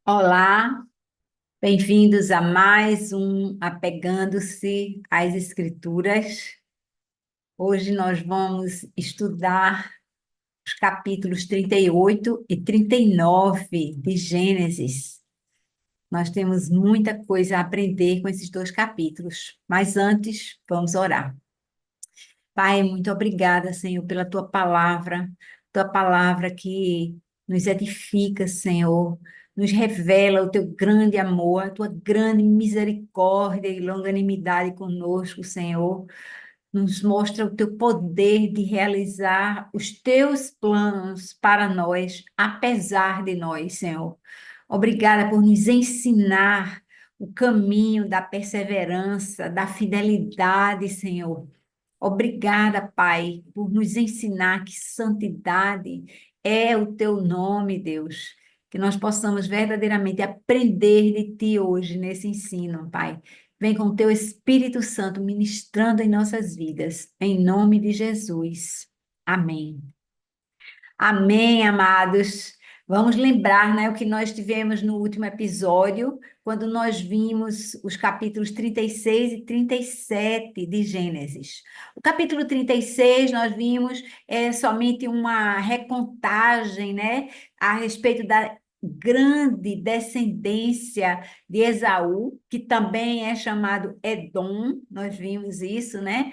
Olá, bem-vindos a mais um Apegando-se às Escrituras. Hoje nós vamos estudar os capítulos 38 e 39 de Gênesis. Nós temos muita coisa a aprender com esses dois capítulos, mas antes, vamos orar. Pai, muito obrigada, Senhor, pela tua palavra que nos edifica, Senhor, nos revela o teu grande amor, a tua grande misericórdia e longanimidade conosco, Senhor. Nos mostra o teu poder de realizar os teus planos para nós, apesar de nós, Senhor. Obrigada por nos ensinar o caminho da perseverança, da fidelidade, Senhor. Obrigada, Pai, por nos ensinar que santidade é o teu nome, Deus. Que nós possamos verdadeiramente aprender de ti hoje nesse ensino, Pai. Vem com o teu Espírito Santo ministrando em nossas vidas, em nome de Jesus. Amém. Amém, amados. Vamos lembrar, né, o que nós tivemos no último episódio, quando nós vimos os capítulos 36 e 37 de Gênesis. O capítulo 36 nós vimos somente uma recontagem, né, a respeito da grande descendência de Esaú, que também é chamado Edom, nós vimos isso, né?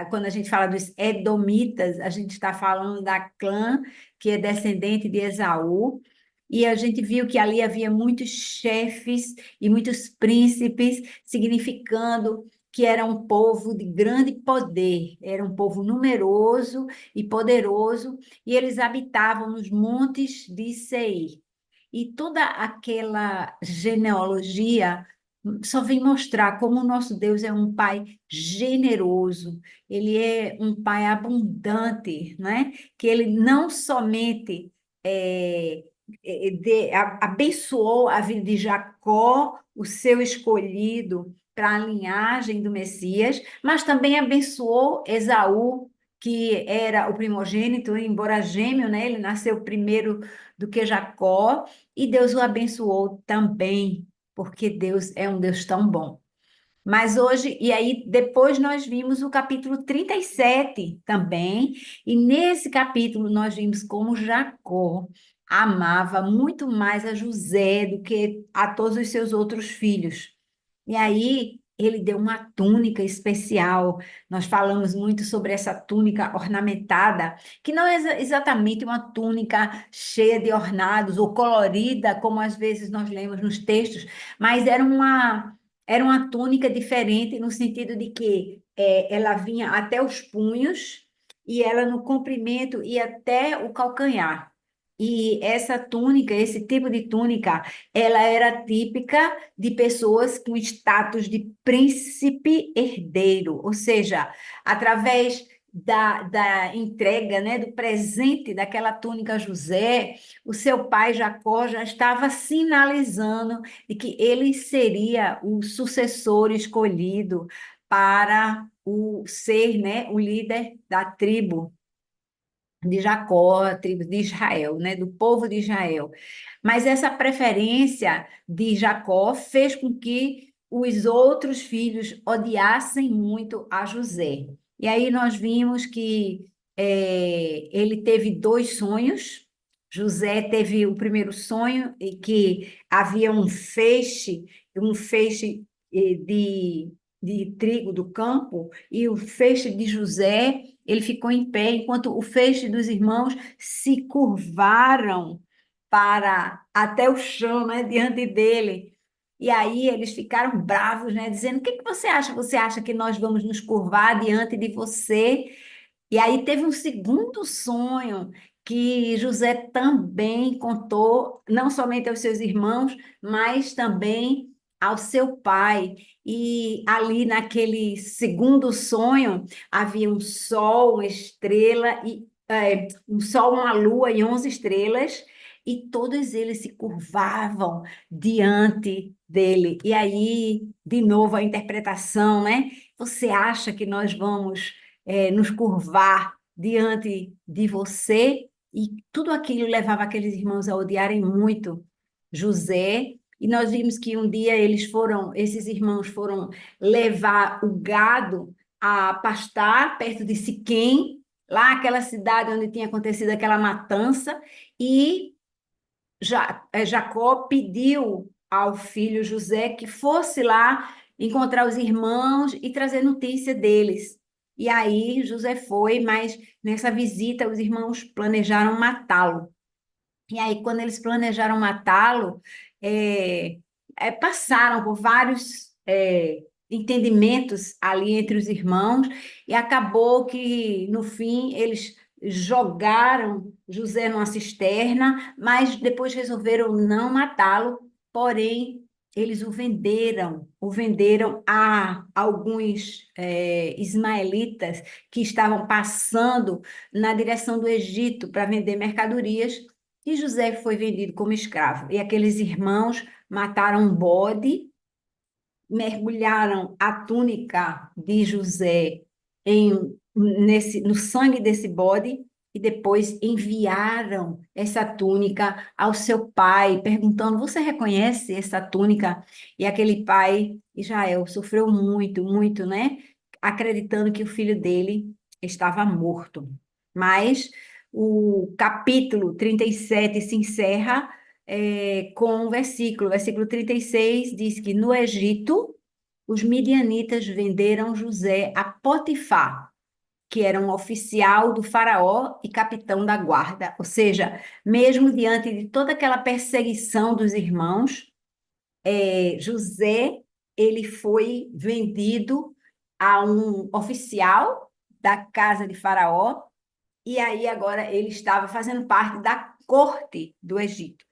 Quando a gente fala dos Edomitas, a gente está falando da clã que é descendente de Esaú, e a gente viu que ali havia muitos chefes e muitos príncipes, significando que era um povo de grande poder, era um povo numeroso e poderoso, e eles habitavam nos montes de Seir. E toda aquela genealogia só vem mostrar como o nosso Deus é um pai generoso, ele é um pai abundante, né? Que ele não somente abençoou a vida de Jacó, o seu escolhido para a linhagem do Messias, mas também abençoou Esaú, que era o primogênito, embora gêmeo, né? Ele nasceu primeiro do que Jacó, e Deus o abençoou também, porque Deus é um Deus tão bom. Mas hoje, e aí depois nós vimos o capítulo 37 também, e nesse capítulo nós vimos como Jacó amava muito mais a José do que a todos os seus outros filhos. E aí ele deu uma túnica especial. Nós falamos muito sobre essa túnica ornamentada, que não é exatamente uma túnica cheia de ornados ou colorida, como às vezes nós lemos nos textos, mas era uma túnica diferente no sentido de que ela vinha até os punhos e ela no comprimento ia até o calcanhar. E essa túnica, esse tipo de túnica, ela era típica de pessoas com status de príncipe herdeiro, ou seja, através da entrega, né, do presente daquela túnica a José, o seu pai Jacó já estava sinalizando de que ele seria o sucessor escolhido para ser, né, o líder da tribo de Jacó, a tribo de Israel, né, do povo de Israel. Mas essa preferência de Jacó fez com que os outros filhos odiassem muito a José. E aí nós vimos que ele teve dois sonhos. José teve o primeiro sonho e que havia um feixe de trigo do campo, e o feixe de José ele ficou em pé, enquanto o feixe dos irmãos se curvaram para até o chão, né, diante dele. E aí eles ficaram bravos, né, dizendo: O que que você acha? Você acha que nós vamos nos curvar diante de você? E aí teve um segundo sonho que José também contou, não somente aos seus irmãos, mas também ao seu pai. E ali naquele segundo sonho havia um sol, uma estrela e um sol, uma lua e 11 estrelas, e todos eles se curvavam diante dele. E aí, de novo, a interpretação, né? Você acha que nós vamos nos curvar diante de você? E tudo aquilo levava aqueles irmãos a odiarem muito José, e nós vimos que um dia esses irmãos foram levar o gado a pastar perto de Siquém, lá aquela cidade onde tinha acontecido aquela matança, e Jacó pediu ao filho José que fosse lá encontrar os irmãos e trazer notícia deles. E aí José foi, mas nessa visita os irmãos planejaram matá-lo. E aí, quando eles planejaram matá-lo, passaram por vários entendimentos ali entre os irmãos, e acabou que, no fim, eles jogaram José numa cisterna, mas depois resolveram não matá-lo, porém, eles o venderam a alguns ismaelitas que estavam passando na direção do Egito para vender mercadorias, e José foi vendido como escravo. E aqueles irmãos mataram um bode, mergulharam a túnica de José no sangue desse bode e depois enviaram essa túnica ao seu pai, perguntando: Você reconhece essa túnica? E aquele pai, Israel, sofreu muito, muito, né? Acreditando que o filho dele estava morto. Mas o capítulo 37 se encerra com um versículo. O versículo 36 diz que no Egito, os midianitas venderam José a Potifar, que era um oficial do faraó e capitão da guarda. Ou seja, mesmo diante de toda aquela perseguição dos irmãos, José, ele foi vendido a um oficial da casa de faraó, e aí agora ele estava fazendo parte da corte do Egito.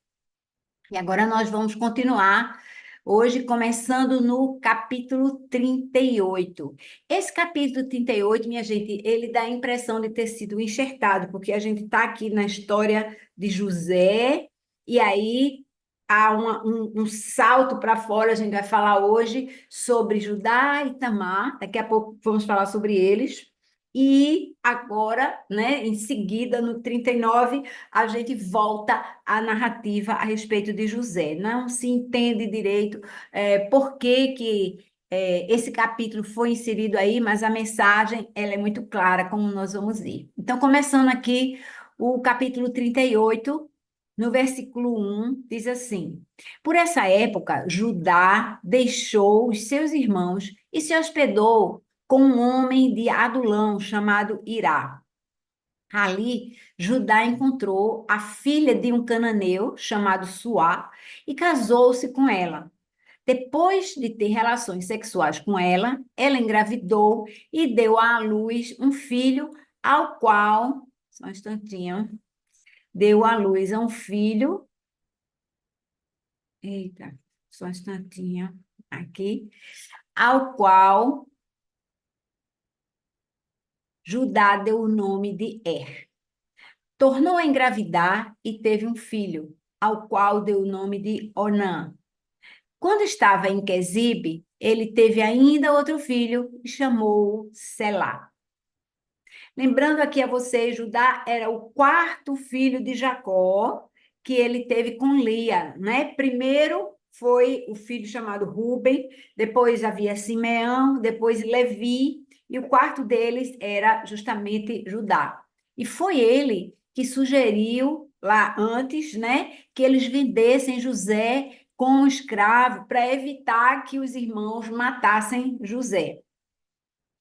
E agora nós vamos continuar hoje, começando no capítulo 38. Esse capítulo 38, minha gente, ele dá a impressão de ter sido enxertado, porque a gente está aqui na história de José, e aí há um salto para fora. A gente vai falar hoje sobre Judá e Tamar, daqui a pouco vamos falar sobre eles. E agora, né, em seguida, no 39, a gente volta à narrativa a respeito de José. Não se entende direito por que esse capítulo foi inserido aí, mas a mensagem ela é muito clara, como nós vamos ver. Então, começando aqui o capítulo 38, no versículo 1, diz assim: Por essa época, Judá deixou os seus irmãos e se hospedou com um homem de Adulão chamado Irá. Ali, Judá encontrou a filha de um cananeu chamado Suá e casou-se com ela. Depois de ter relações sexuais com ela, ela engravidou e deu à luz um filho, ao qual, só um instantinho, deu à luz a um filho, eita, só um instantinho, aqui, ao qual Judá deu o nome de Er. Tornou a engravidar e teve um filho, ao qual deu o nome de Onã. Quando estava em Quezibe, ele teve ainda outro filho e chamou-o Selá. Lembrando aqui a vocês, Judá era o quarto filho de Jacó, que ele teve com Lia, né? Primeiro foi o filho chamado Ruben, depois havia Simeão, depois Levi, e o quarto deles era justamente Judá. E foi ele que sugeriu lá antes, né, que eles vendessem José como escravo para evitar que os irmãos matassem José.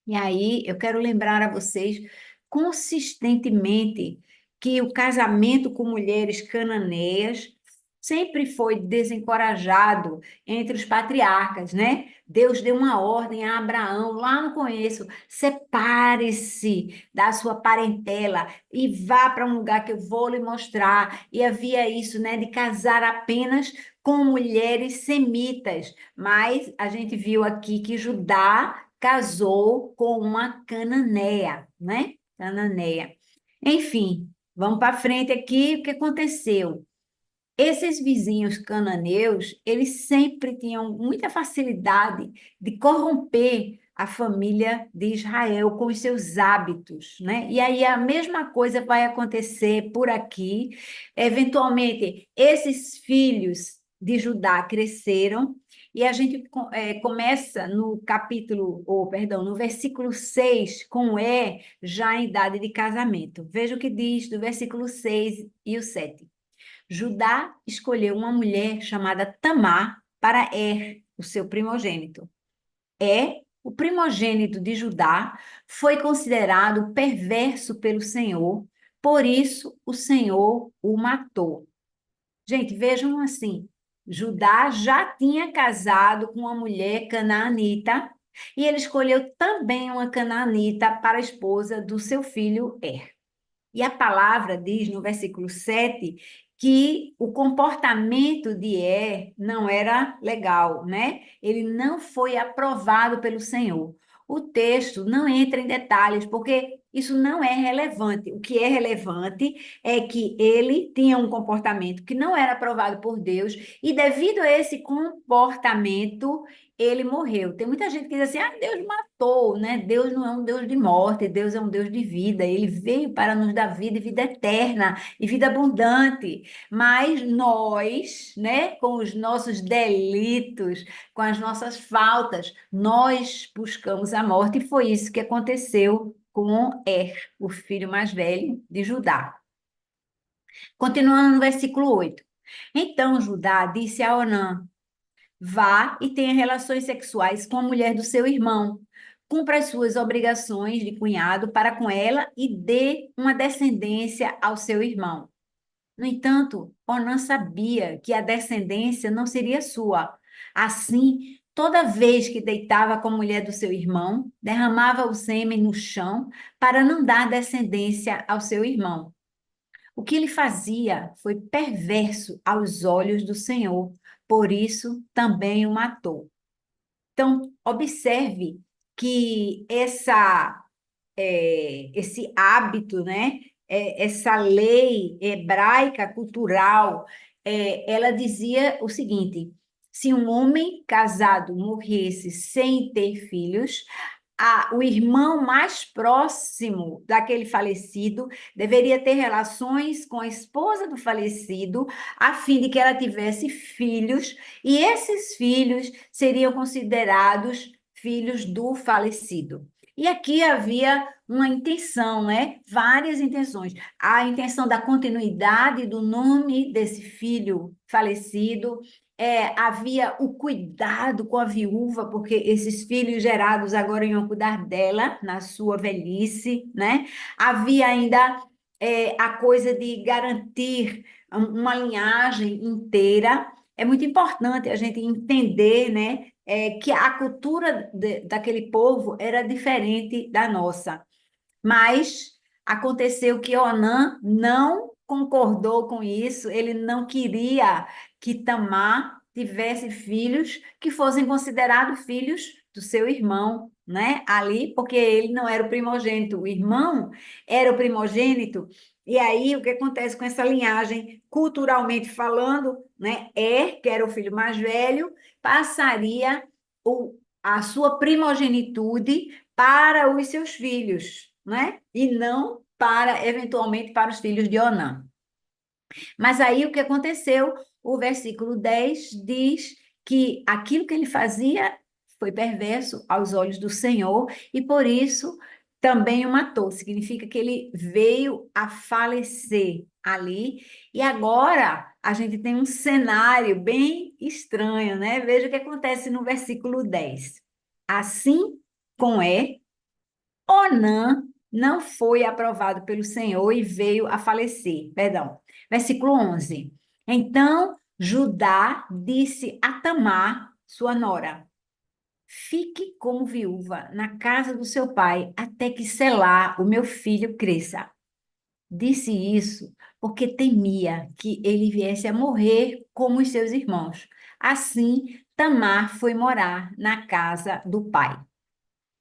E aí eu quero lembrar a vocês consistentemente que o casamento com mulheres cananeias sempre foi desencorajado entre os patriarcas, né? Deus deu uma ordem a Abraão lá no começo: separe-se da sua parentela e vá para um lugar que eu vou lhe mostrar. E havia isso, né, de casar apenas com mulheres semitas. Mas a gente viu aqui que Judá casou com uma cananeia, né? Cananeia. Enfim, vamos para frente aqui. O que aconteceu? Esses vizinhos cananeus, eles sempre tinham muita facilidade de corromper a família de Israel com os seus hábitos, né? E aí a mesma coisa vai acontecer por aqui. Eventualmente, esses filhos de Judá cresceram, e a gente começa no capítulo, ou perdão, no versículo 6 com já em idade de casamento. Veja o que diz do versículo 6 e o 7. Judá escolheu uma mulher chamada Tamar para o seu primogênito. O primogênito de Judá, foi considerado perverso pelo Senhor, por isso o Senhor o matou. Gente, vejam assim: Judá já tinha casado com uma mulher canaanita e ele escolheu também uma canaanita para a esposa do seu filho E a palavra diz no versículo 7 que o comportamento de não era legal, né? Ele não foi aprovado pelo Senhor. O texto não entra em detalhes, porque isso não é relevante. O que é relevante é que ele tinha um comportamento que não era aprovado por Deus, e devido a esse comportamento, ele morreu. Tem muita gente que diz assim: ah, Deus matou, né? Deus não é um Deus de morte, Deus é um Deus de vida. Ele veio para nos dar vida e vida eterna e vida abundante. Mas nós, né, com os nossos delitos, com as nossas faltas, nós buscamos a morte, e foi isso que aconteceu com o filho mais velho de Judá. Continuando no versículo 8. Então Judá disse a Onã: vá e tenha relações sexuais com a mulher do seu irmão. Cumpra as suas obrigações de cunhado para com ela e dê uma descendência ao seu irmão. No entanto, Onã sabia que a descendência não seria sua. Assim, toda vez que deitava com a mulher do seu irmão, derramava o sêmen no chão para não dar descendência ao seu irmão. O que ele fazia foi perverso aos olhos do Senhor, por isso também o matou. Então, observe que esse hábito, né? Essa lei hebraica cultural, ela dizia o seguinte: se um homem casado morresse sem ter filhos, o irmão mais próximo daquele falecido deveria ter relações com a esposa do falecido, a fim de que ela tivesse filhos, e esses filhos seriam considerados filhos do falecido. E aqui havia uma intenção, né? Várias intenções. A intenção da continuidade do nome desse filho falecido, havia o cuidado com a viúva, porque esses filhos gerados agora iam cuidar dela na sua velhice, né? Havia ainda a coisa de garantir uma linhagem inteira. É muito importante a gente entender, né, que a cultura daquele povo era diferente da nossa. Mas aconteceu que Onã não concordou com isso, ele não queria que Tamar tivesse filhos que fossem considerados filhos do seu irmão, né? Ali, porque ele não era o primogênito, o irmão era o primogênito. E aí, o que acontece com essa linhagem, culturalmente falando, né? Que era o filho mais velho, passaria a sua primogenitude para os seus filhos, né? E não para, eventualmente, para os filhos de Onã. Mas aí o que aconteceu? O versículo 10 diz que aquilo que ele fazia foi perverso aos olhos do Senhor, e por isso também o matou. Significa que ele veio a falecer ali. E agora a gente tem um cenário bem estranho, né? Veja o que acontece no versículo 10. Assim com Onã não foi aprovado pelo Senhor e veio a falecer. Perdão. Versículo 11. Então Judá disse a Tamar, sua nora: fique como viúva na casa do seu pai, até que Selá, o meu filho, cresça. Disse isso porque temia que ele viesse a morrer como os seus irmãos. Assim, Tamar foi morar na casa do pai.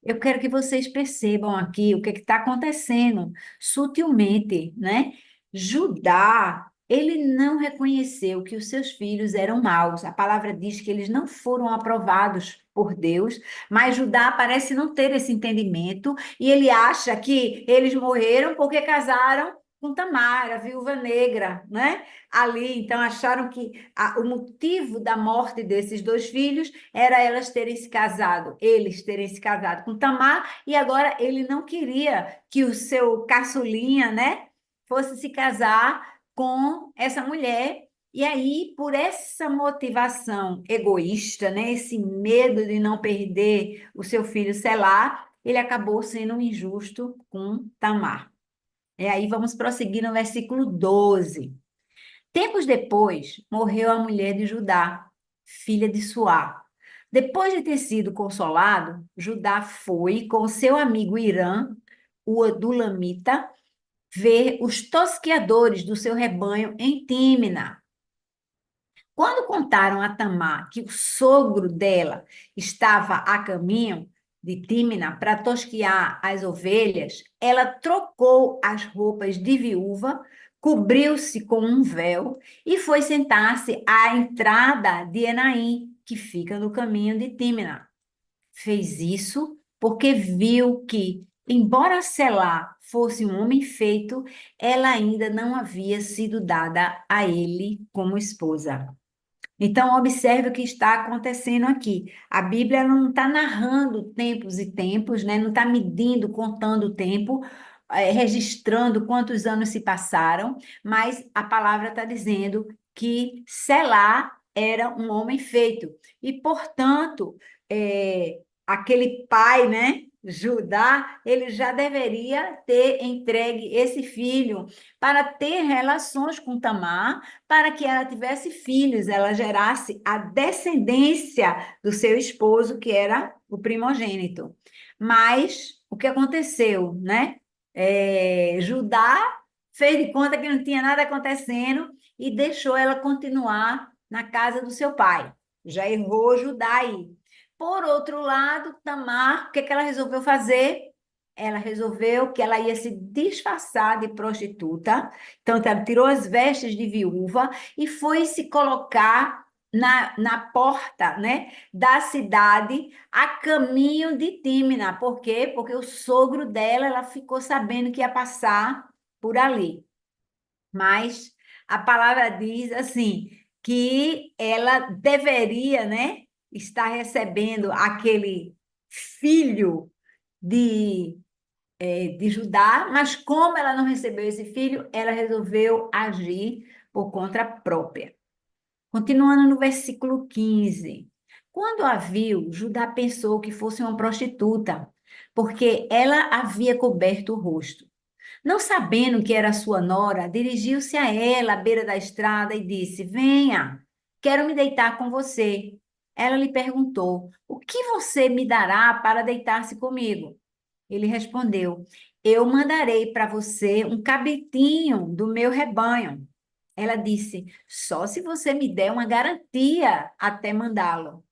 Eu quero que vocês percebam aqui o que está acontecendo sutilmente, né? Judá, ele não reconheceu que os seus filhos eram maus. A palavra diz que eles não foram aprovados por Deus, mas Judá parece não ter esse entendimento, e ele acha que eles morreram porque casaram com Tamar, a viúva negra, né? Ali, então acharam que o motivo da morte desses dois filhos era eles terem se casado com Tamar, e agora ele não queria que o seu caçulinha, né, fosse se casar com essa mulher. E aí, por essa motivação egoísta, né, esse medo de não perder o seu filho Selá, ele acabou sendo injusto com Tamar. E aí vamos prosseguir no versículo 12. Tempos depois, morreu a mulher de Judá, filha de Suá. Depois de ter sido consolado, Judá foi com seu amigo Irã, o Adulamita, ver os tosqueadores do seu rebanho em Tímina. Quando contaram a Tamar que o sogro dela estava a caminho de Tímina para tosquiar as ovelhas, ela trocou as roupas de viúva, cobriu-se com um véu e foi sentar-se à entrada de Enaim, que fica no caminho de Tímina. Fez isso porque viu que, embora Selá fosse um homem feito, ela ainda não havia sido dada a ele como esposa. Então, observe o que está acontecendo aqui. A Bíblia não está narrando tempos e tempos, né? Não está medindo, contando o tempo, registrando quantos anos se passaram, mas a palavra está dizendo que Selá era um homem feito. E, portanto, aquele pai, né? Judá, ele já deveria ter entregue esse filho para ter relações com Tamar, para que ela tivesse filhos, ela gerasse a descendência do seu esposo, que era o primogênito. Mas o que aconteceu, né? Judá fez de conta que não tinha nada acontecendo e deixou ela continuar na casa do seu pai. Já errou Judá aí. Por outro lado, Tamar, o que ela resolveu fazer? Ela resolveu que ela ia se disfarçar de prostituta, então ela tirou as vestes de viúva e foi se colocar na porta, né, da cidade, a caminho de Tímina. Por quê? Porque o sogro dela, ela ficou sabendo que ia passar por ali. Mas a palavra diz assim, que ela deveria, né, estar recebendo aquele filho de de Judá, mas como ela não recebeu esse filho, ela resolveu agir por conta própria. Continuando no versículo 15. Quando a viu, Judá pensou que fosse uma prostituta, porque ela havia coberto o rosto. Não sabendo que era sua nora, dirigiu-se a ela à beira da estrada e disse: Venha, quero me deitar com você. Ela lhe perguntou: O que você me dará para deitar-se comigo? Ele respondeu: Eu mandarei para você um cabritinho do meu rebanho. Ela disse: Só se você me der uma garantia até mandá-lo.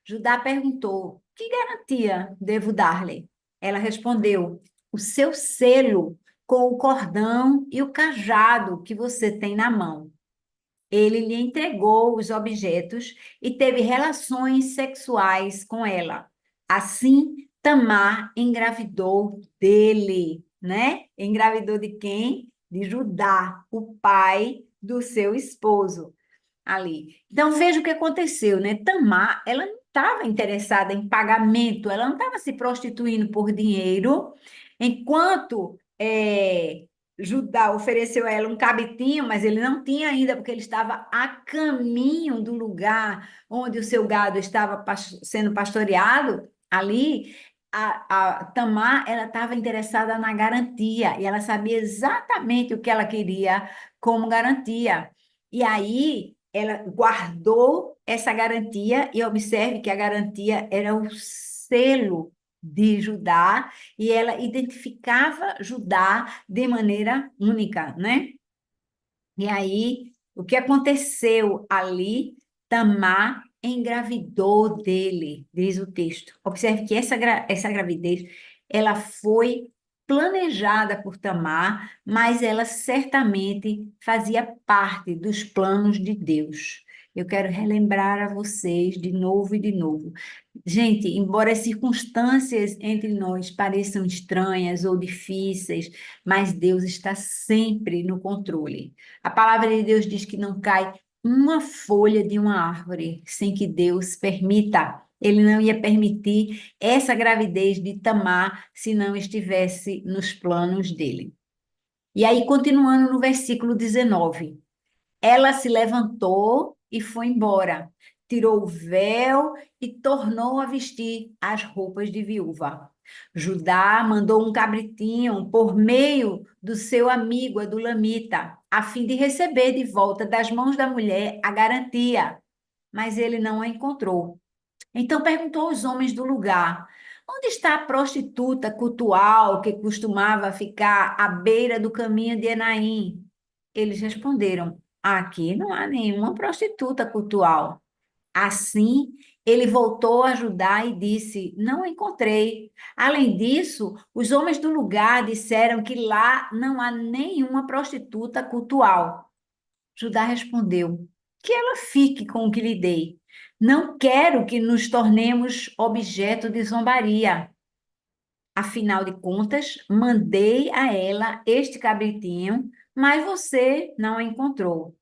Judá perguntou: Que garantia devo dar-lhe? Ela respondeu: O seu selo com o cordão e o cajado que você tem na mão. Ele lhe entregou os objetos e teve relações sexuais com ela. Assim, Tamar engravidou dele, né? Engravidou de quem? De Judá, o pai do seu esposo ali. Então, veja o que aconteceu, né? Tamar, ela não estava interessada em pagamento, ela não estava se prostituindo por dinheiro, enquanto Judá ofereceu a ela um cabritinho, mas ele não tinha ainda, porque ele estava a caminho do lugar onde o seu gado estava sendo pastoreado, ali. A Tamar, ela estava interessada na garantia, e ela sabia exatamente o que ela queria como garantia. E aí, ela guardou essa garantia e observe que a garantia era o selo de Judá e ela identificava Judá de maneira única, né? E aí, o que aconteceu ali? Tamar engravidou dele, diz o texto. Observe que essa gravidez, ela foi planejada por Tamar, mas ela certamente fazia parte dos planos de Deus. Eu quero relembrar a vocês de novo e de novo. Gente, embora as circunstâncias entre nós pareçam estranhas ou difíceis, mas Deus está sempre no controle. A palavra de Deus diz que não cai uma folha de uma árvore sem que Deus permita. Ele não ia permitir essa gravidez de Tamar se não estivesse nos planos dele. E aí, continuando no versículo 19. Ela se levantou e foi embora, tirou o véu e tornou a vestir as roupas de viúva. Judá mandou um cabritinho por meio do seu amigo Adulamita, a fim de receber de volta das mãos da mulher a garantia, mas ele não a encontrou. Então perguntou aos homens do lugar: onde está a prostituta cultual que costumava ficar à beira do caminho de Enaim? Eles responderam: aqui não há nenhuma prostituta cultual. Assim, ele voltou a Judá e disse: não a encontrei. Além disso, os homens do lugar disseram que lá não há nenhuma prostituta cultual. Judá respondeu: que ela fique com o que lhe dei. Não quero que nos tornemos objeto de zombaria. Afinal de contas, mandei a ela este cabritinho, mas você não a encontrou.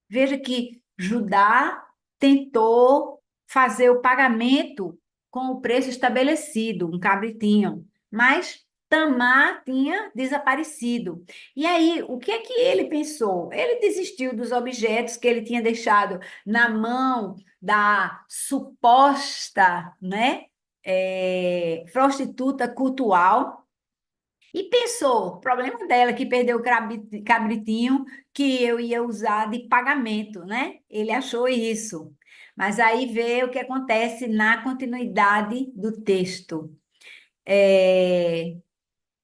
Veja que Judá tentou fazer o pagamento com o preço estabelecido, um cabritinho, mas Tamar tinha desaparecido. E aí, o que é que ele pensou? Ele desistiu dos objetos que ele tinha deixado na mão da suposta, né, prostituta cultual e pensou, problema dela que perdeu o cabritinho que eu ia usar de pagamento, né? Ele achou isso. Mas aí vê o que acontece na continuidade do texto. É,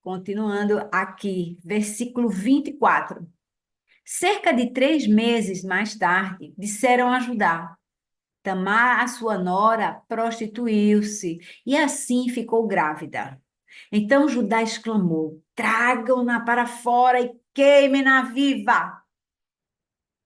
continuando aqui, versículo 24. Cerca de 3 meses mais tarde, disseram a Judá: Tamar, a sua nora, prostituiu-se e assim ficou grávida. Então Judá exclamou: tragam-na para fora e queimem-na viva.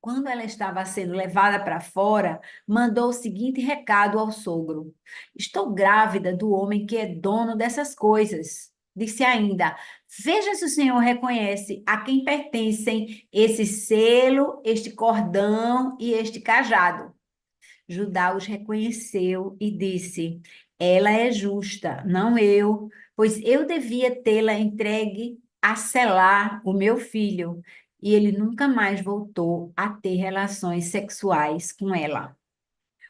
Quando ela estava sendo levada para fora, mandou o seguinte recado ao sogro: estou grávida do homem que é dono dessas coisas. Disse ainda: veja se o senhor reconhece a quem pertencem esse selo, este cordão e este cajado. Judá os reconheceu e disse: ela é justa, não eu, pois eu devia tê-la entregue a selar o meu filho. E ele nunca mais voltou a ter relações sexuais com ela.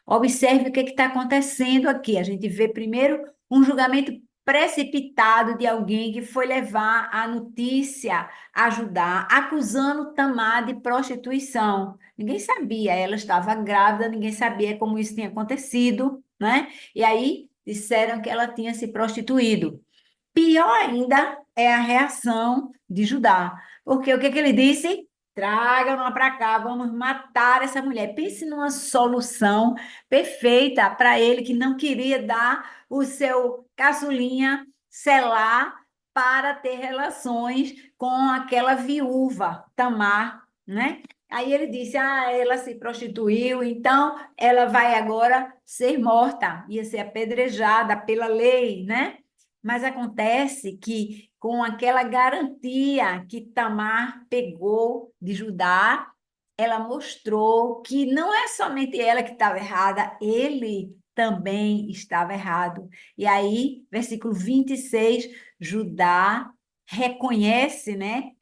Observe o que está acontecendo aqui. A gente vê primeiro um julgamento precipitado de alguém que foi levar a notícia a Judá, acusando Tamar de prostituição. Ninguém sabia, ela estava grávida, ninguém sabia como isso tinha acontecido, né? E aí disseram que ela tinha se prostituído. Pior ainda é a reação de Judá, porque o que que ele disse? Tragam-na para cá, vamos matar essa mulher. Pense numa solução perfeita para ele que não queria dar o seu caçulinha selar para ter relações com aquela viúva, Tamar, né? Aí ele disse: ah, ela se prostituiu, então ela vai agora ser morta, ia ser apedrejada pela lei, né? Mas acontece que, com aquela garantia que Tamar pegou de Judá, ela mostrou que não é somente ela que estava errada, ele também estava errado. E aí, versículo 26, Judá reconhece, né,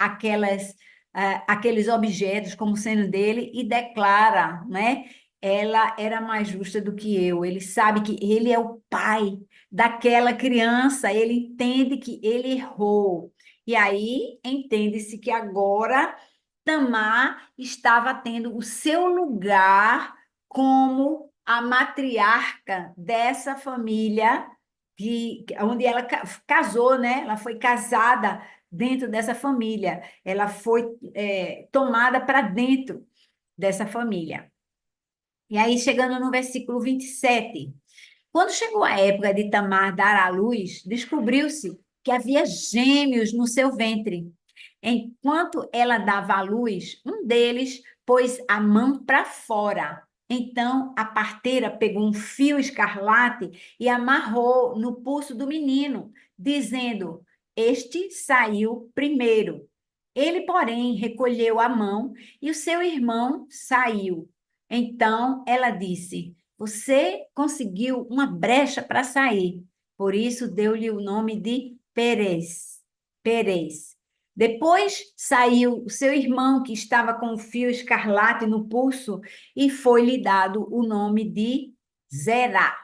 aqueles objetos como sendo dele e declara, né, ela era mais justa do que eu. Ele sabe que ele é o pai daquela criança, ele entende que ele errou. E aí entende-se que agora Tamar estava tendo o seu lugar como a matriarca dessa família onde ela casou, né? Ela foi casada dentro dessa família. Ela foi tomada para dentro dessa família. E aí, chegando no versículo 27. Quando chegou a época de Tamar dar à luz, descobriu-se que havia gêmeos no seu ventre. Enquanto ela dava à luz, um deles pôs a mão para fora. Então a parteira pegou um fio escarlate e amarrou no pulso do menino, dizendo: Este saiu primeiro. Ele, porém, recolheu a mão e o seu irmão saiu. Então ela disse: Você conseguiu uma brecha para sair. Por isso deu-lhe o nome de Perez. Perez. Depois saiu o seu irmão, que estava com o fio escarlate no pulso, e foi-lhe dado o nome de Zerá.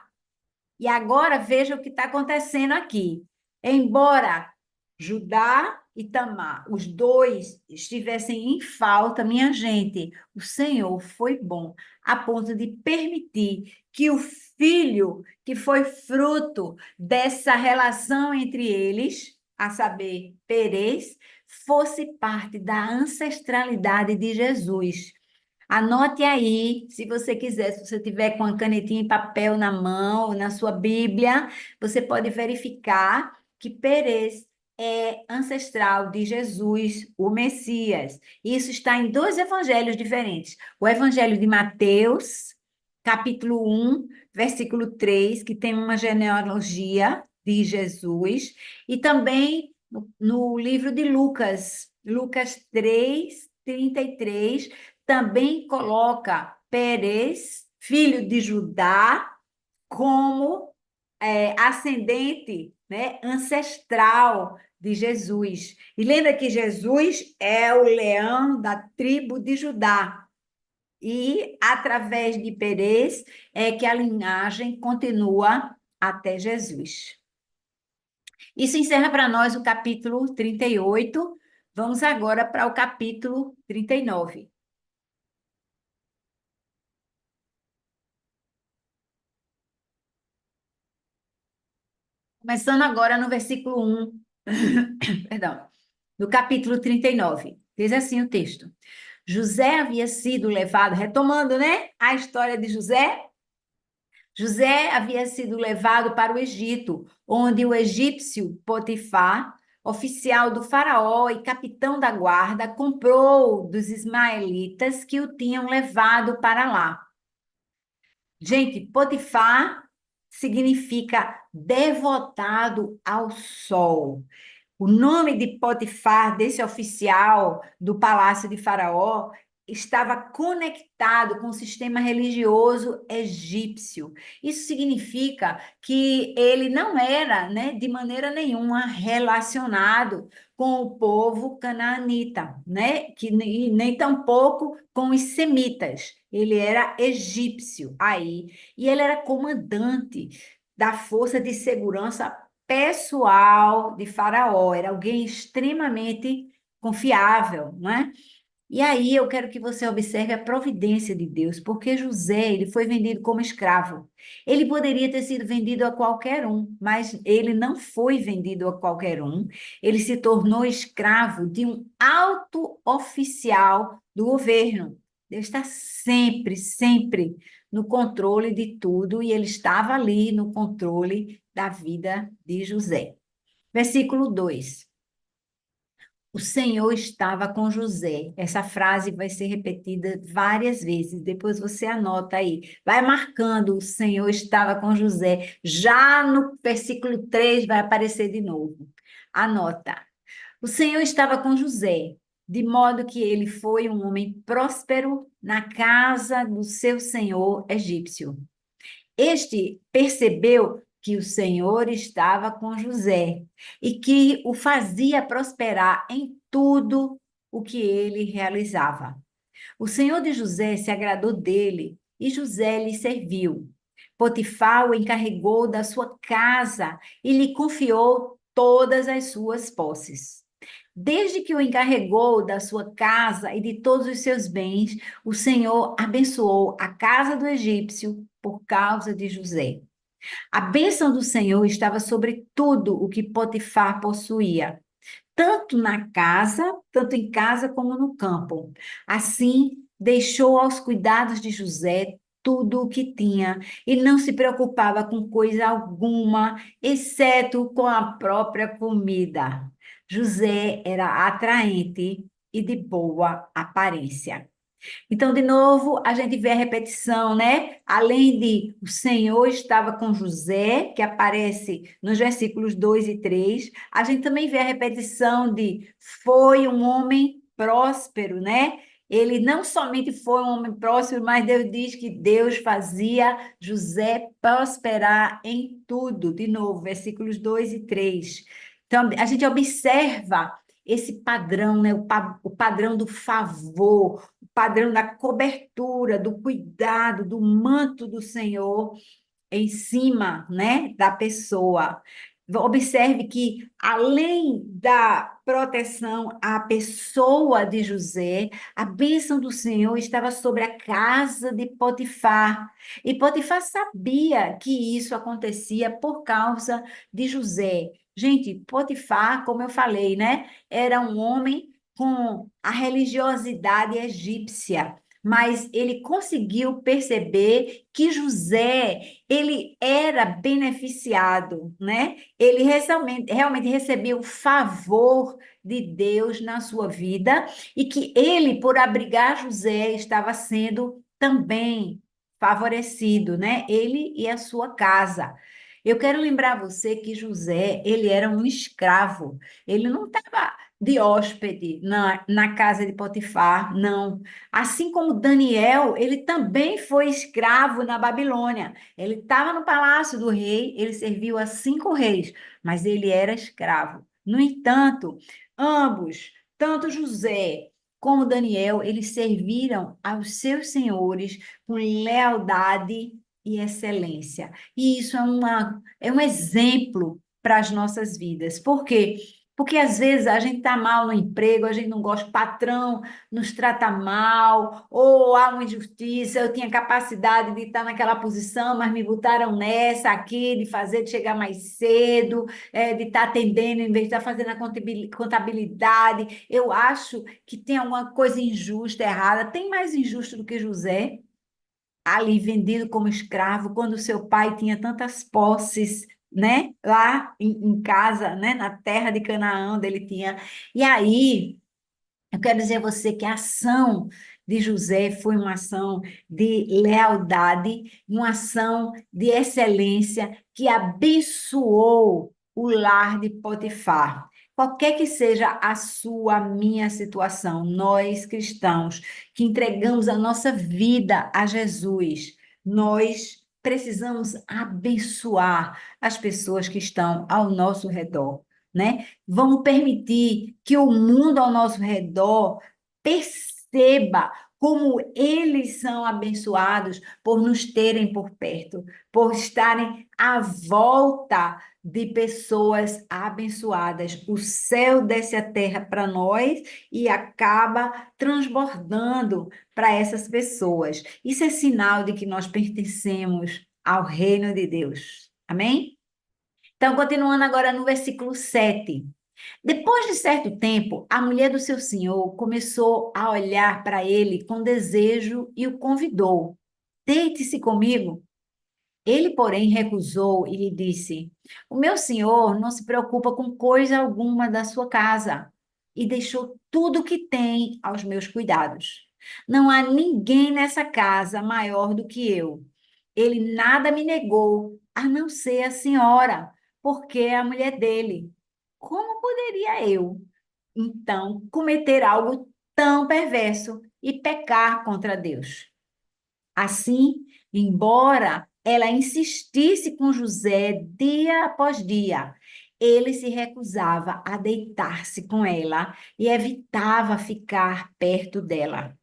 E agora veja o que está acontecendo aqui. Embora Judá e Tamar, os dois estivessem em falta, minha gente, o Senhor foi bom a ponto de permitir que o filho que foi fruto dessa relação entre eles, a saber, Perez, fosse parte da ancestralidade de Jesus. Anote aí, se você quiser, se você tiver com a canetinha e papel na mão, na sua Bíblia, você pode verificar que Perez é ancestral de Jesus, o Messias. Isso está em dois evangelhos diferentes. O Evangelho de Mateus, capítulo 1, versículo 3, que tem uma genealogia de Jesus, e também no livro de Lucas, Lucas 3, 33 também coloca Pérez, filho de Judá, como ascendente, né, ancestral de Jesus. E lembra que Jesus é o leão da tribo de Judá. E através de Pérez é que a linhagem continua até Jesus. Isso encerra para nós o capítulo 38. Vamos agora para o capítulo 39. Começando agora no versículo 1, perdão, do capítulo 39. Diz assim o texto: José havia sido levado, retomando, né, a história de José. José havia sido levado para o Egito, onde o egípcio Potifar, oficial do faraó e capitão da guarda, comprou dos ismaelitas que o tinham levado para lá. Gente, Potifar significa devotado ao sol. O nome de Potifar, desse oficial do palácio de Faraó, estava conectado com o sistema religioso egípcio. Isso significa que ele não era, né, de maneira nenhuma relacionado com o povo canaanita, né, e nem tampouco com os semitas. Ele era egípcio aí, e ele era comandante da força de segurança pessoal de Faraó, era alguém extremamente confiável, não é? E aí eu quero que você observe a providência de Deus, porque José, ele foi vendido como escravo. Ele poderia ter sido vendido a qualquer um, mas ele não foi vendido a qualquer um. Ele se tornou escravo de um alto oficial do governo. Deus está sempre, sempre no controle de tudo e ele estava ali no controle da vida de José. Versículo 2. O Senhor estava com José. Essa frase vai ser repetida várias vezes. Depois você anota aí. Vai marcando: o Senhor estava com José. Já no versículo 3 vai aparecer de novo. Anota. O Senhor estava com José, de modo que ele foi um homem próspero na casa do seu senhor egípcio. Este percebeu que o Senhor estava com José e que o fazia prosperar em tudo o que ele realizava. O Senhor de José se agradou dele e José lhe serviu. Potifar o encarregou da sua casa e lhe confiou todas as suas posses. Desde que o encarregou da sua casa e de todos os seus bens, o Senhor abençoou a casa do egípcio por causa de José. A bênção do Senhor estava sobre tudo o que Potifar possuía, tanto em casa como no campo. Assim, deixou aos cuidados de José tudo o que tinha e não se preocupava com coisa alguma, exceto com a própria comida. José era atraente e de boa aparência. Então, de novo, a gente vê a repetição, né? Além de o Senhor estava com José, que aparece nos versículos 2 e 3, a gente também vê a repetição de foi um homem próspero, né? Ele não somente foi um homem próspero, mas Deus diz que Deus fazia José prosperar em tudo. De novo, versículos 2 e 3. Então, a gente observa esse padrão, né? O padrão do favor, padrão da cobertura, do cuidado, do manto do Senhor em cima, né, da pessoa. Observe que, além da proteção à pessoa de José, a bênção do Senhor estava sobre a casa de Potifar. E Potifar sabia que isso acontecia por causa de José. Gente, Potifar, como eu falei, né, era um homem com a religiosidade egípcia, mas ele conseguiu perceber que José ele era beneficiado, né? Ele realmente recebia o favor de Deus na sua vida e que ele, por abrigar José, estava sendo também favorecido, né? Ele e a sua casa. Eu quero lembrar você que José, ele era um escravo. Ele não estava de hóspede na casa de Potifar, não. Assim como Daniel, ele também foi escravo na Babilônia. Ele estava no palácio do rei, ele serviu a 5 reis, mas ele era escravo. No entanto, ambos, tanto José como Daniel, eles serviram aos seus senhores com lealdade e excelência. E isso é um exemplo para as nossas vidas. Por quê? Porque às vezes a gente está mal no emprego, a gente não gosta, o patrão nos trata mal, ou há uma injustiça, eu tinha capacidade de estar naquela posição, mas me botaram nessa aqui, de fazer, de chegar mais cedo, de estar atendendo em vez de estar fazendo a contabilidade. Eu acho que tem alguma coisa injusta, errada. Tem mais injusto do que José, ali vendido como escravo, quando seu pai tinha tantas posses, né? Lá em casa, né? Na terra de Canaã, onde ele tinha. E aí. Eu quero dizer a você que a ação de José foi uma ação de lealdade, uma ação de excelência que abençoou o lar de Potifar. Qualquer que seja a sua, a minha situação, nós cristãos que entregamos a nossa vida a Jesus, nós precisamos abençoar as pessoas que estão ao nosso redor, né? Vamos permitir que o mundo ao nosso redor perceba como eles são abençoados por nos terem por perto, por estarem à volta de pessoas abençoadas. O céu desce a terra para nós e acaba transbordando para essas pessoas. Isso é sinal de que nós pertencemos ao reino de Deus. Amém? Então, continuando agora no versículo 7. Depois de certo tempo, a mulher do seu senhor começou a olhar para ele com desejo e o convidou: Deite-se comigo. Ele, porém, recusou e lhe disse: O meu senhor não se preocupa com coisa alguma da sua casa e deixou tudo o que tem aos meus cuidados. Não há ninguém nessa casa maior do que eu. Ele nada me negou, a não ser a senhora, porque é a mulher dele. Como poderia eu, então, cometer algo tão perverso e pecar contra Deus? Assim, embora ela insistisse com José dia após dia, ele se recusava a deitar-se com ela e evitava ficar perto dela.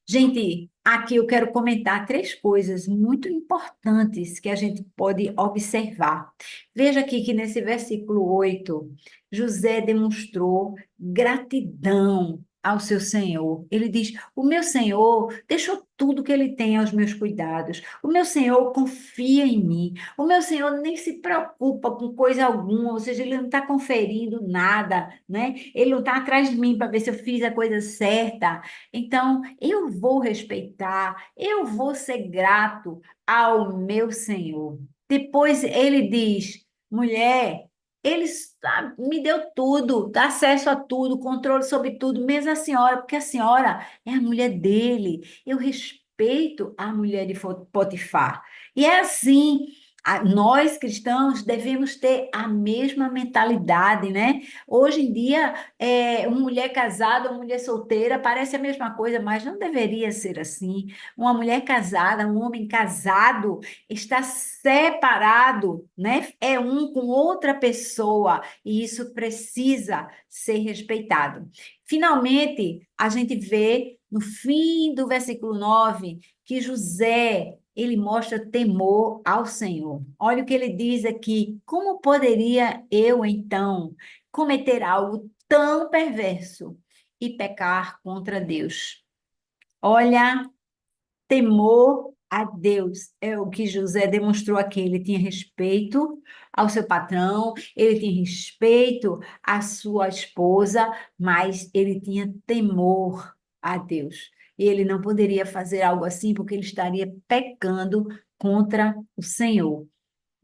Gente, aqui eu quero comentar 3 coisas muito importantes que a gente pode observar. Veja aqui que nesse versículo 8, José demonstrou gratidão ao seu Senhor. Ele diz: O meu Senhor deixou tudo que ele tem aos meus cuidados. O meu Senhor confia em mim. O meu Senhor nem se preocupa com coisa alguma, ou seja, ele não está conferindo nada, né? Ele não está atrás de mim para ver se eu fiz a coisa certa. Então, eu vou respeitar, eu vou ser grato ao meu Senhor. Depois ele diz: mulher. Ele me deu tudo, dá acesso a tudo, controle sobre tudo, mesmo a senhora, porque a senhora é a mulher dele. Eu respeito a mulher de Potifar. E é assim, nós cristãos devemos ter a mesma mentalidade, né? Hoje em dia, uma mulher casada, uma mulher solteira, parece a mesma coisa, mas não deveria ser assim. Uma mulher casada, um homem casado está separado, né? É um com outra pessoa e isso precisa ser respeitado. Finalmente, a gente vê no fim do versículo 9 que José, ele mostra temor ao Senhor. Olha o que ele diz aqui: como poderia eu então cometer algo tão perverso e pecar contra Deus? Olha, temor a Deus é o que José demonstrou aqui. Ele tinha respeito ao seu patrão, ele tinha respeito à sua esposa, mas ele tinha temor a Deus. E ele não poderia fazer algo assim porque ele estaria pecando contra o Senhor.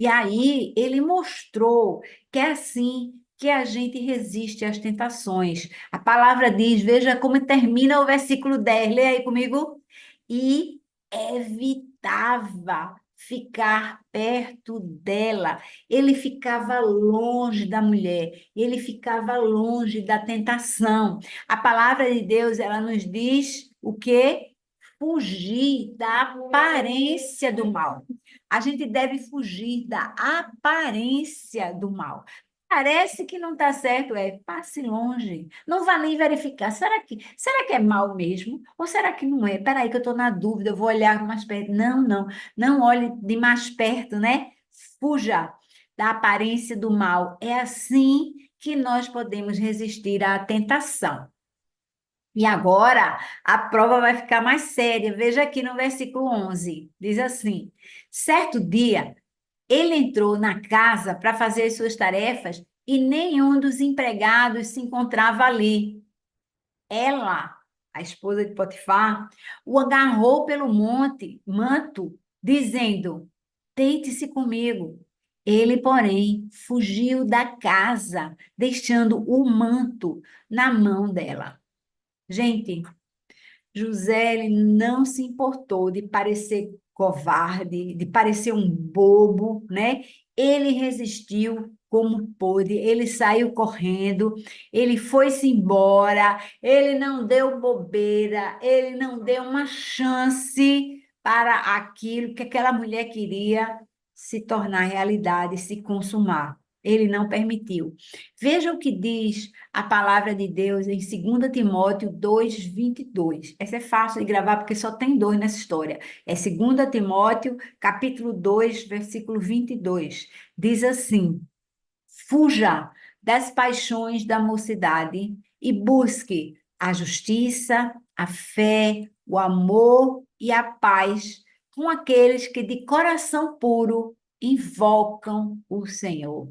E aí ele mostrou que é assim que a gente resiste às tentações. A palavra diz, veja como termina o versículo 10. Leia aí comigo. E evitava ficar perto dela. Ele ficava longe da mulher, ele ficava longe da tentação. A palavra de Deus, ela nos diz o quê? Fugir da aparência do mal. A gente deve fugir da aparência do mal. Parece que não está certo, passe longe. Não vá nem verificar. Será que é mal mesmo? Ou será que não é? Espera aí que eu estou na dúvida, eu vou olhar mais perto. Não, não, não olhe de mais perto, né? Fuja da aparência do mal. É assim que nós podemos resistir à tentação. E agora a prova vai ficar mais séria. Veja aqui no versículo 11. Diz assim: certo dia, ele entrou na casa para fazer as suas tarefas e nenhum dos empregados se encontrava ali. Ela, a esposa de Potifar, o agarrou pelo manto, dizendo: deite-se comigo. Ele, porém, fugiu da casa, deixando o manto na mão dela. Gente, José, ele não se importou de parecer covarde, de parecer um bobo, né? Ele resistiu como pôde, ele saiu correndo, ele foi-se embora, ele não deu bobeira, ele não deu uma chance para aquilo que aquela mulher queria se tornar realidade, se consumar. Ele não permitiu. Veja o que diz a palavra de Deus em 2 Timóteo 2:22. Essa é fácil de gravar porque só tem dois nessa história. É 2 Timóteo, capítulo 2, versículo 22. Diz assim: fuja das paixões da mocidade e busque a justiça, a fé, o amor e a paz com aqueles que de coração puro invocam o Senhor.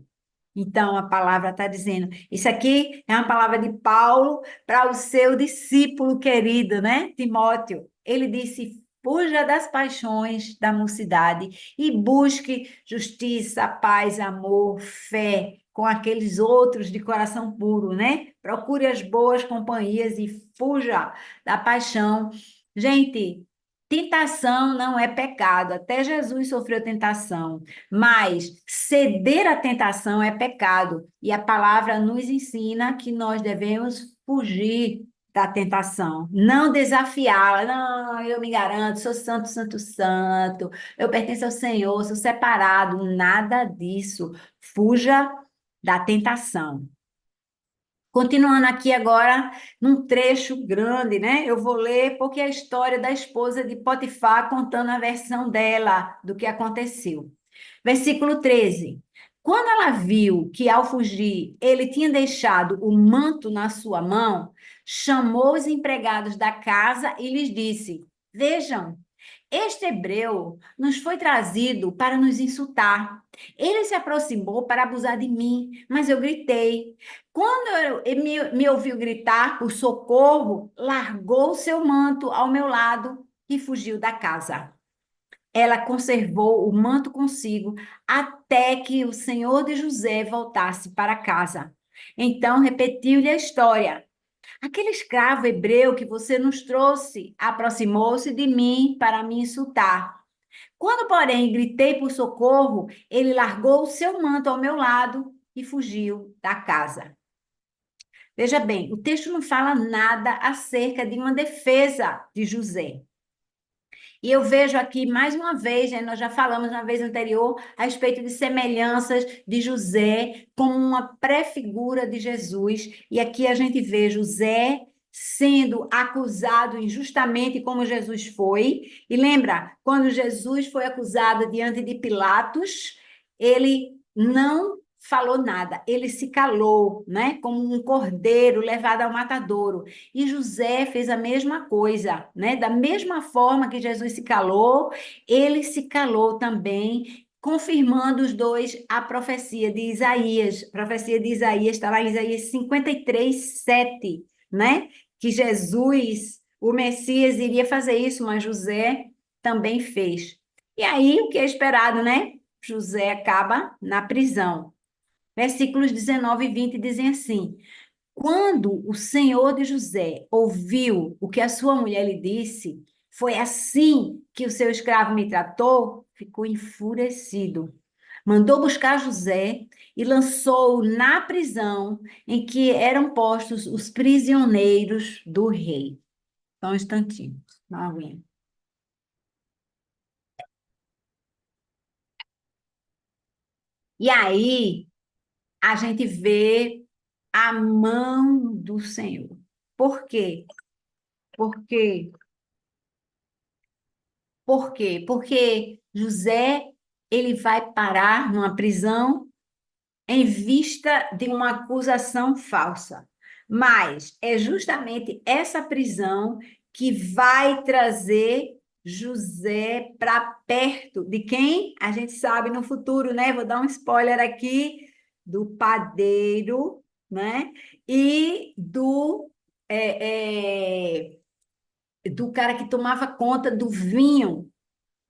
Então, a palavra está dizendo, isso aqui é uma palavra de Paulo para o seu discípulo querido, né, Timóteo. Ele disse: fuja das paixões da mocidade e busque justiça, paz, amor, fé com aqueles outros de coração puro, né? Procure as boas companhias e fuja da paixão. Gente, tentação não é pecado, até Jesus sofreu tentação. Mas ceder à tentação é pecado, e a palavra nos ensina que nós devemos fugir da tentação, não desafiá-la. Não, eu me garanto, sou santo, santo, santo, eu pertenço ao Senhor, sou separado, nada disso. Fuja da tentação. Continuando aqui agora, num trecho grande, né? Eu vou ler porque é a história da esposa de Potifar contando a versão dela do que aconteceu. Versículo 13. Quando ela viu que ao fugir ele tinha deixado o manto na sua mão, chamou os empregados da casa e lhes disse: vejam, este hebreu nos foi trazido para nos insultar. Ele se aproximou para abusar de mim, mas eu gritei. Quando ele me ouviu gritar por socorro, largou seu manto ao meu lado e fugiu da casa. ela conservou o manto consigo até que o senhor de José voltasse para casa. Então repetiu-lhe a história. Aquele escravo hebreu que você nos trouxe aproximou-se de mim para me insultar. Quando, porém, gritei por socorro, ele largou o seu manto ao meu lado e fugiu da casa. Veja bem, o texto não fala nada acerca de uma defesa de José. E eu vejo aqui mais uma vez, né, nós já falamos na vez anterior a respeito de semelhanças de José como uma pré-figura de Jesus. E aqui a gente vê José sendo acusado injustamente como Jesus foi. E lembra, quando Jesus foi acusado diante de Pilatos, ele não falou nada, ele se calou, né, como um cordeiro levado ao matadouro. E José fez a mesma coisa, né? Da mesma forma que Jesus se calou, ele se calou também, confirmando os dois a profecia de Isaías. A profecia de Isaías está lá em Isaías 53, 7, né? Que Jesus, o Messias, iria fazer isso, mas José também fez. E aí, o que é esperado, né? José acaba na prisão. Versículos 19 e 20 dizem assim: quando o senhor de José ouviu o que a sua mulher lhe disse, foi assim que o seu escravo me tratou, ficou enfurecido. Mandou buscar José e lançou-o na prisão em que eram postos os prisioneiros do rei. Só um instantinho. Dá uma aguinha. E aí a gente vê a mão do Senhor. Por quê? Porque Por quê? Porque José, ele vai parar numa prisão em vista de uma acusação falsa. Mas é justamente essa prisão que vai trazer José para perto de quem? A gente sabe no futuro, né? Vou dar um spoiler aqui do padeiro, né? E do cara que tomava conta do vinho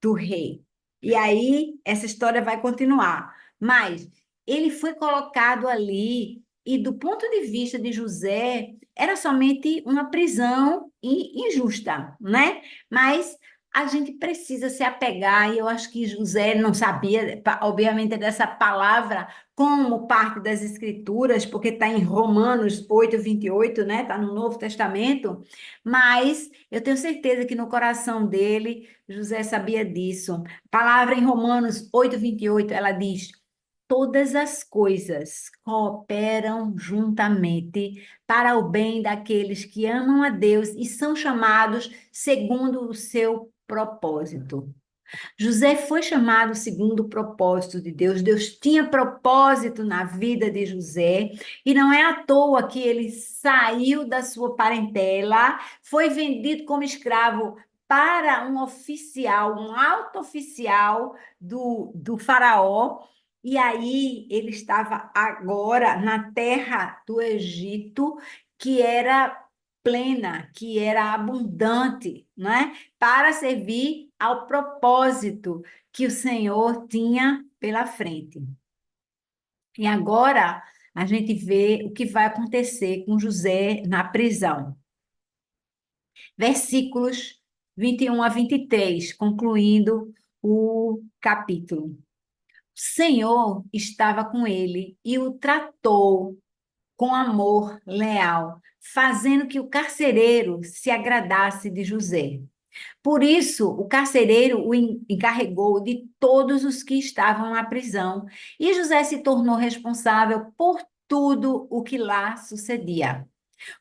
do rei. E aí essa história vai continuar. Mas ele foi colocado ali, e do ponto de vista de José, era somente uma prisão injusta, né? Mas a gente precisa se apegar, e eu acho que José não sabia, obviamente, dessa palavra como parte das Escrituras, porque está em Romanos 8:28, né? Está no Novo Testamento, mas eu tenho certeza que no coração dele José sabia disso. A palavra em Romanos 8:28, ela diz: todas as coisas cooperam juntamente para o bem daqueles que amam a Deus e são chamados segundo o seu propósito. José foi chamado segundo o propósito de Deus. Deus tinha propósito na vida de José, e não é à toa que ele saiu da sua parentela, foi vendido como escravo para um oficial, um alto oficial do faraó. E aí ele estava agora na terra do Egito, que era plena, que era abundante, né? Para servir ao propósito que o Senhor tinha pela frente. E agora a gente vê o que vai acontecer com José na prisão. Versículos 21 a 23, concluindo o capítulo. O Senhor estava com ele e o tratou com amor leal, fazendo que o carcereiro se agradasse de José. Por isso, o carcereiro o encarregou de todos os que estavam na prisão, e José se tornou responsável por tudo o que lá sucedia.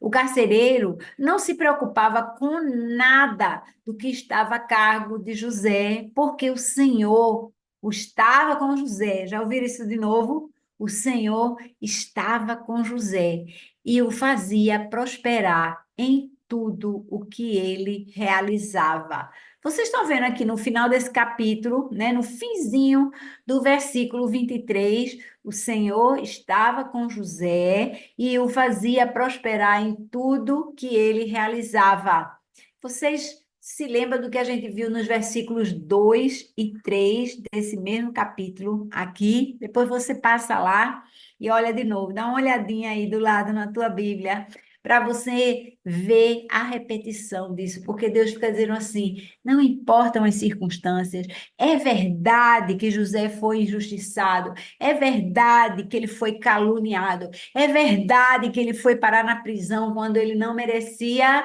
O carcereiro não se preocupava com nada do que estava a cargo de José, porque o Senhor estava com José. Já ouviram isso de novo? O Senhor estava com José e o fazia prosperar em tudo o que ele realizava. Vocês estão vendo aqui no final desse capítulo, né, no finzinho do versículo 23, o Senhor estava com José e o fazia prosperar em tudo que ele realizava. Vocês se lembra do que a gente viu nos versículos 2 e 3 desse mesmo capítulo aqui. Depois você passa lá e olha de novo, dá uma olhadinha aí do lado na tua Bíblia, para você ver a repetição disso, porque Deus fica dizendo assim: não importam as circunstâncias, é verdade que José foi injustiçado, é verdade que ele foi caluniado, é verdade que ele foi parar na prisão quando ele não merecia,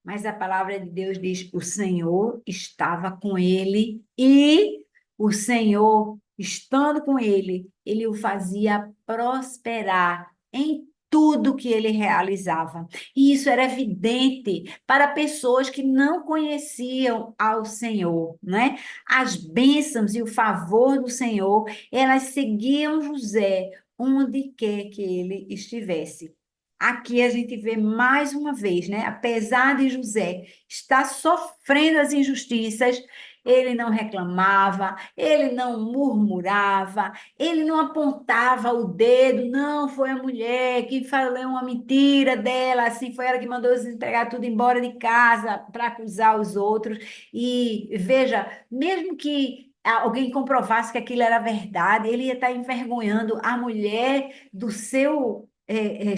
mas a palavra de Deus diz: o Senhor estava com ele e o Senhor, estando com ele, ele o fazia prosperar em tudo que ele realizava. E isso era evidente para pessoas que não conheciam ao Senhor, né? As bênçãos e o favor do Senhor, elas seguiam José onde quer que ele estivesse. Aqui a gente vê mais uma vez, né? Apesar de José estar sofrendo as injustiças, ele não reclamava, ele não murmurava, ele não apontava o dedo, não, foi a mulher que falou uma mentira dela, assim, foi ela que mandou os entregar tudo embora de casa para acusar os outros. E veja, mesmo que alguém comprovasse que aquilo era verdade, ele ia estar envergonhando a mulher do seu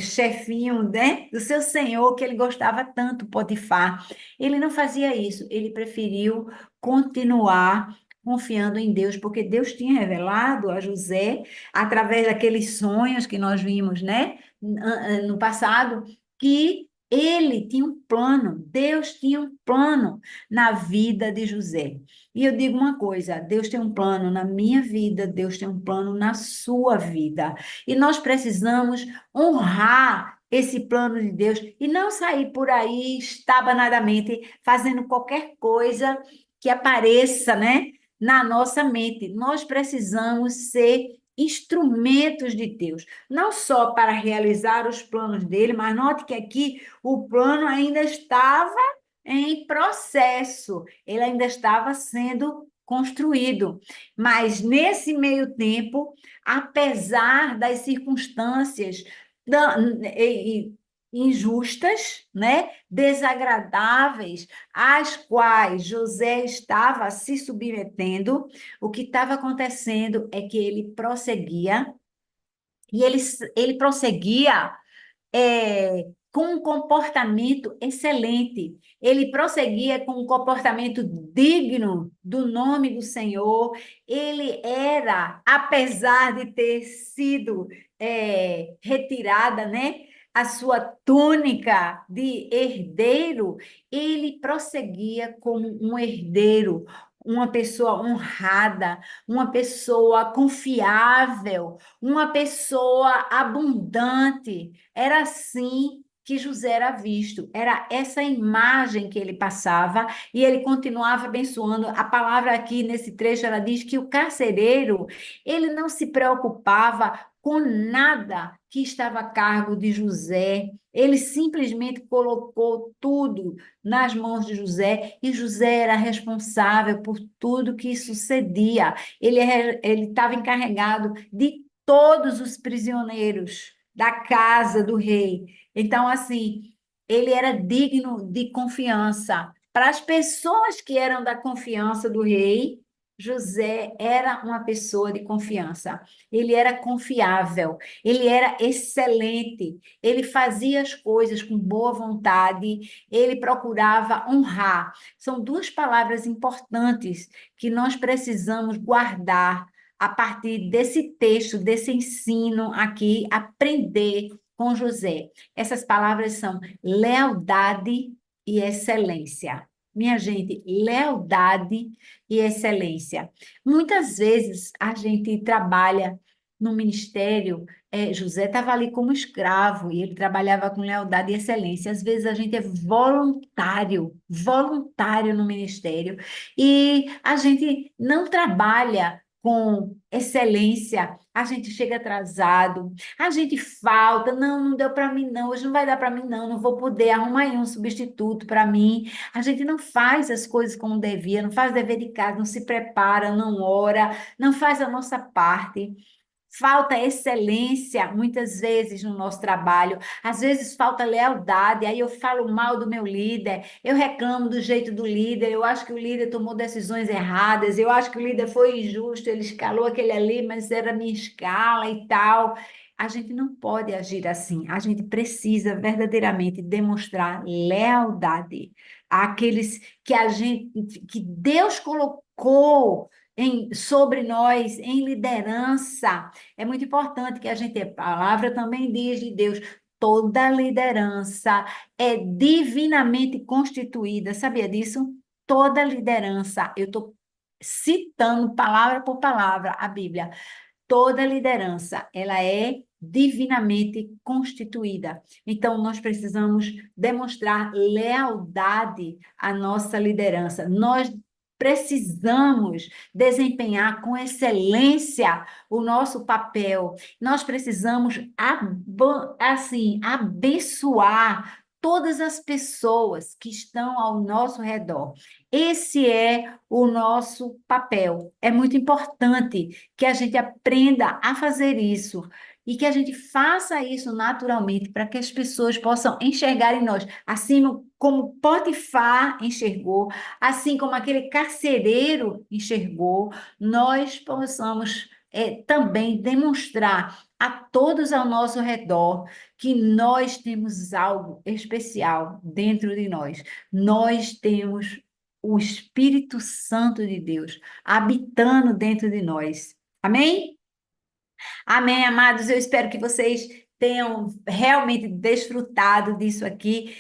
chefinho, né? Do seu senhor, que ele gostava tanto, Potifar. Ele não fazia isso, ele preferiu continuar confiando em Deus, porque Deus tinha revelado a José, através daqueles sonhos que nós vimos, né? No passado, que ele tinha um plano, Deus tinha um plano na vida de José. E eu digo uma coisa: Deus tem um plano na minha vida, Deus tem um plano na sua vida. E nós precisamos honrar esse plano de Deus e não sair por aí estabanadamente fazendo qualquer coisa que apareça, né, na nossa mente. Nós precisamos ser instrumentos de Deus, não só para realizar os planos dele, mas note que aqui o plano ainda estava em processo, ele ainda estava sendo construído. Mas nesse meio tempo, apesar das circunstâncias da- e- injustas, né, desagradáveis, às quais José estava se submetendo, o que estava acontecendo é que ele prosseguia, e ele prosseguia com um comportamento excelente. Ele prosseguia com um comportamento digno do nome do Senhor. Ele era, apesar de ter sido retirada, né, a sua túnica de herdeiro, ele prosseguia como um herdeiro, uma pessoa honrada, uma pessoa confiável, uma pessoa abundante. Era assim que José era visto, era essa imagem que ele passava e ele continuava abençoando. A palavra aqui nesse trecho ela diz que o carcereiro, ele não se preocupava com nada que estava a cargo de José. Ele simplesmente colocou tudo nas mãos de José e José era responsável por tudo que sucedia. Ele estava encarregado de todos os prisioneiros da casa do rei. Então, assim, ele era digno de confiança. Para as pessoas que eram da confiança do rei, José era uma pessoa de confiança. Ele era confiável, ele era excelente, ele fazia as coisas com boa vontade, ele procurava honrar. São duas palavras importantes que nós precisamos guardar a partir desse texto, desse ensino aqui, aprender com José. Essas palavras são lealdade e excelência. Minha gente, lealdade e excelência. Muitas vezes a gente trabalha no ministério, José estava ali como escravo e ele trabalhava com lealdade e excelência. Às vezes a gente é voluntário, voluntário no ministério e a gente não trabalha com excelência, a gente chega atrasado, a gente falta, não, não deu para mim não, hoje não vai dar para mim não, não vou poder, arrumar aí um substituto para mim. A gente não faz as coisas como devia, não faz o dever de casa, não se prepara, não ora, não faz a nossa parte. falta excelência muitas vezes no nosso trabalho, às vezes falta lealdade, aí eu falo mal do meu líder, eu reclamo do jeito do líder, eu acho que o líder tomou decisões erradas, eu acho que o líder foi injusto, ele escalou aquele ali, mas era a minha escala e tal. A gente não pode agir assim, a gente precisa verdadeiramente demonstrar lealdade àqueles que a gente, que Deus colocou sobre nós em liderança. É muito importante que a gente, a palavra também diz de Deus, toda liderança é divinamente constituída. Sabia disso? Toda liderança, eu estou citando palavra por palavra a Bíblia. Toda liderança, ela é divinamente constituída. Então, nós precisamos demonstrar lealdade à nossa liderança. Nós precisamos desempenhar com excelência o nosso papel. Nós precisamos assim, abençoar todas as pessoas que estão ao nosso redor. Esse é o nosso papel. É muito importante que a gente aprenda a fazer isso e que a gente faça isso naturalmente para que as pessoas possam enxergar em nós, assim como Potifar enxergou, assim como aquele carcereiro enxergou, nós possamos também demonstrar a todos ao nosso redor que nós temos algo especial dentro de nós. Nós temos o Espírito Santo de Deus habitando dentro de nós. Amém? Amém, amados. Eu espero que vocês tenham realmente desfrutado disso aqui.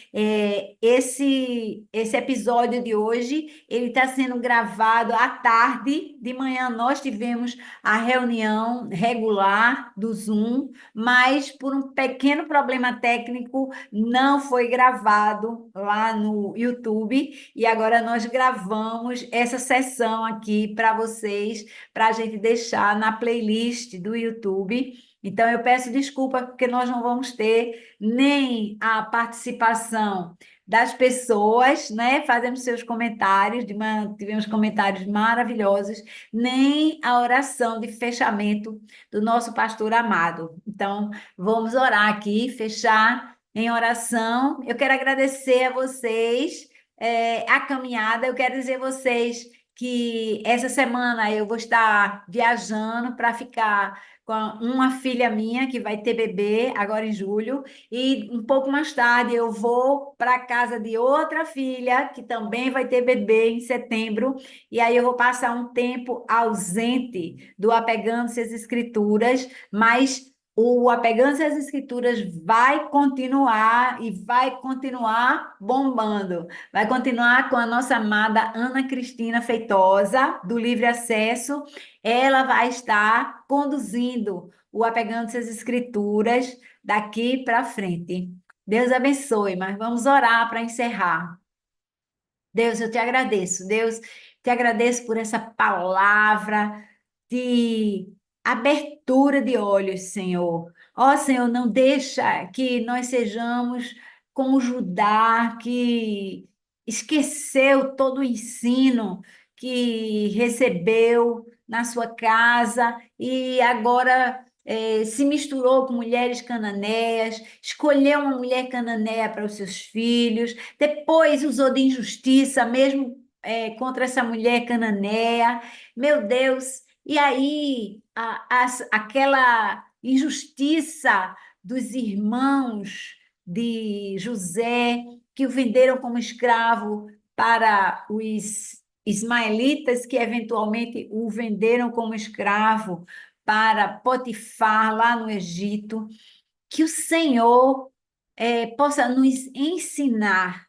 Esse episódio de hoje, ele está sendo gravado à tarde. De manhã nós tivemos a reunião regular do Zoom, mas por um pequeno problema técnico não foi gravado lá no YouTube. E agora nós gravamos essa sessão aqui para vocês, para a gente deixar na playlist do YouTube. Então, eu peço desculpa porque nós não vamos ter nem a participação das pessoas, né, fazendo seus comentários, tivemos comentários maravilhosos, nem a oração de fechamento do nosso pastor amado. Então, vamos orar aqui, fechar em oração. Eu quero agradecer a vocês, a caminhada, eu quero dizer a vocês que essa semana eu vou estar viajando para ficar com uma filha minha que vai ter bebê agora em julho, e um pouco mais tarde eu vou para a casa de outra filha que também vai ter bebê em setembro, e aí eu vou passar um tempo ausente do Apegando-se às Escrituras, mas o Apegando-se às Escrituras vai continuar e vai continuar bombando. Vai continuar com a nossa amada Ana Cristina Feitosa, do Livre Acesso. Ela vai estar conduzindo o Apegando-se às Escrituras daqui para frente. Deus abençoe, mas vamos orar para encerrar. Deus, eu te agradeço. Deus, te agradeço por essa palavra de abertura de olhos, Senhor. Ó, Senhor, não deixa que nós sejamos como Judá, que esqueceu todo o ensino que recebeu na sua casa e agora se misturou com mulheres cananeias, escolheu uma mulher cananeia para os seus filhos, depois usou de injustiça mesmo contra essa mulher cananeia. Meu Deus! E aí, aquela injustiça dos irmãos de José, que o venderam como escravo para os ismaelitas, que eventualmente o venderam como escravo para Potifar, lá no Egito, que o Senhor possa nos ensinar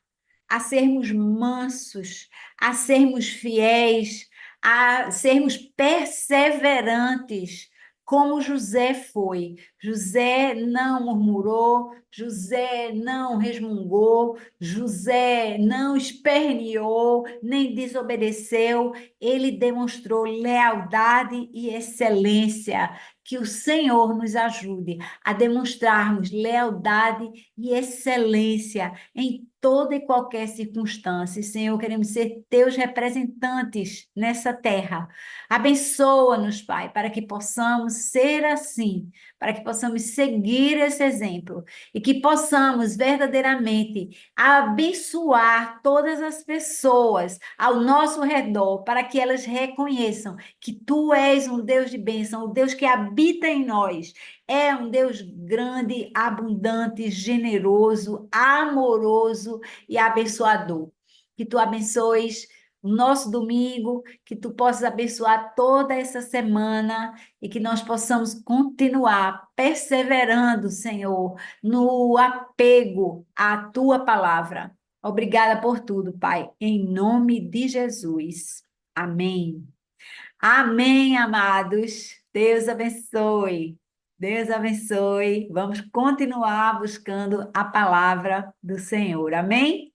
a sermos mansos, a sermos fiéis, a sermos perseverantes, como José foi. José não murmurou, José não resmungou, José não esperneou, nem desobedeceu. Ele demonstrou lealdade e excelência. que o Senhor nos ajude a demonstrarmos lealdade e excelência em toda e qualquer circunstância. Senhor, queremos ser teus representantes nessa terra. Abençoa-nos, Pai, para que possamos ser assim, para que possamos seguir esse exemplo e que possamos verdadeiramente abençoar todas as pessoas ao nosso redor, para que elas reconheçam que tu és um Deus de bênção, o Deus que habita em nós. É um Deus grande, abundante, generoso, amoroso e abençoador. Que tu abençoes o nosso domingo, que tu possas abençoar toda essa semana e que nós possamos continuar perseverando, Senhor, no apego à tua palavra. Obrigada por tudo, Pai, em nome de Jesus. Amém. Amém, amados. Deus abençoe. Deus abençoe. Vamos continuar buscando a palavra do Senhor. Amém?